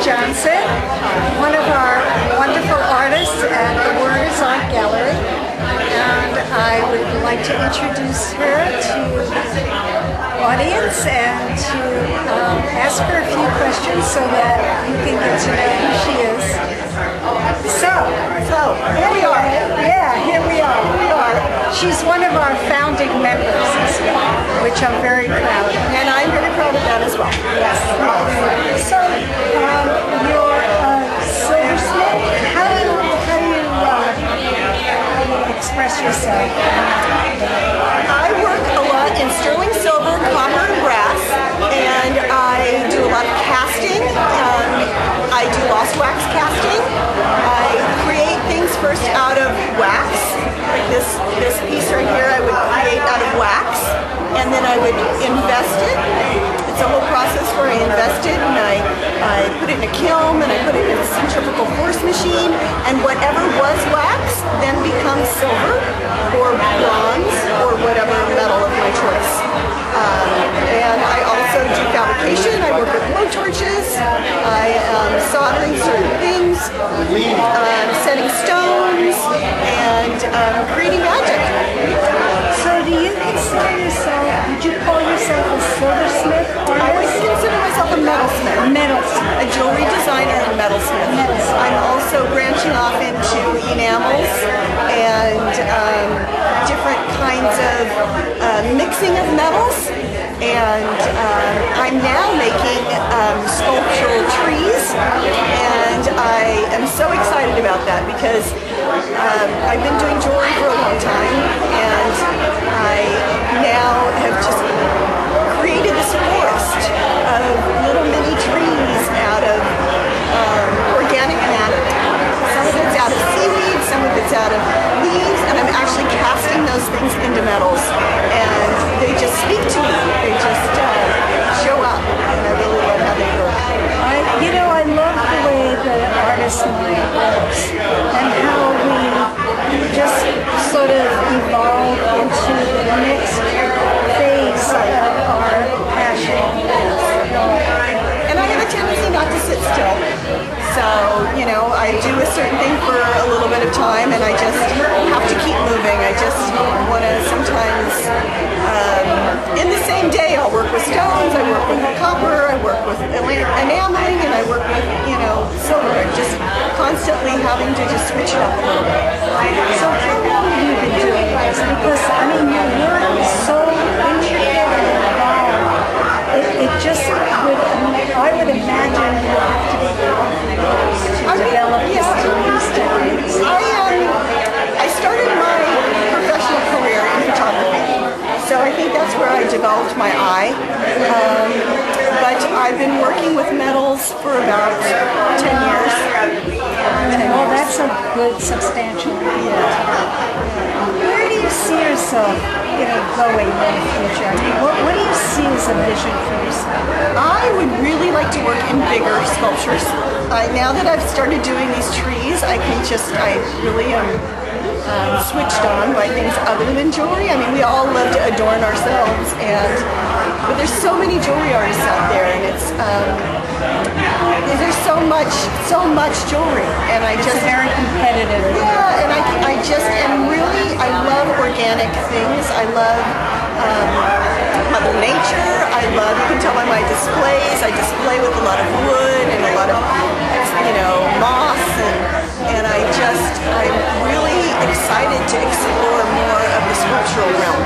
Johnson, one of our wonderful artists at the Words Art Gallery, and I would like to introduce her to the audience and to ask her a few questions so that you can get to know who she is. So here we are. Yeah, here we are. She's one of our founding members, which I'm very proud of. And I'm very proud of that as well. Yes. So, you're a silversmith. How do you express yourself? I work a lot in sterling silver, copper, and brass, and I do a lot of casting. I do lost wax casting. I create things first out of wax. Like this piece right here, I would create out of wax, and then I would invest it. It's a whole process where I invest it, and I put it in a kiln, and I put it in a centrifugal force machine, and whatever was wax then becomes silver or bronze or whatever metal of my choice. And I also do fabrication. I work with blow torches. I am soldering certain things, setting stones, and creating magic. So do you consider yourself, would you call yourself a silversmith? I would consider myself a metalsmith. Metalsmith. A jewelry designer and metalsmith. I'm also branching off into enamels and different kinds of mixing of metals. And I'm now making sculptural trees, and I am so excited about that because I've been doing jewelry for a long time, and I now have just created this forest of little mini trees out of organic matter. Some of it's out of seaweed, some of it's out of leaves, and I'm actually casting those things into metals, and they just speak to me. They just show up, and I really love how they work. I love the way the artist mind works and how we just sort of evolve into the next phase of our passion. And I have a tendency not to sit still. So, I do a certain thing for a little bit of time, and I just have to keep moving. I just want to sometimes, in the same day, I'll work with stones, I work with copper, I work with enameling, and I work with, silver. Just constantly having to just switch it up a little bit. So how long have you been doing this? Because, your work is so intricate and involved. It just would, I would imagine you would have to be to develop these techniques. I started my professional career in photography, so I think that's where I developed my eye. But I've been working with metals for about 10 years. Well, that's a good substantial amount. Where do you see yourself, going in the future? What do you see as a vision for yourself? I would really like to work in bigger sculptures. Now that I've started doing these trees, I really am switched on by things other than jewelry. We all love to adorn ourselves, but there's so many jewelry artists out there, and there's so much jewelry, and it's very competitive. Yeah, and I love organic things. I love Mother Nature. You can tell by my displays, I display with a lot of wood and a lot of, moss, and I'm really excited to explore more of the sculptural realm.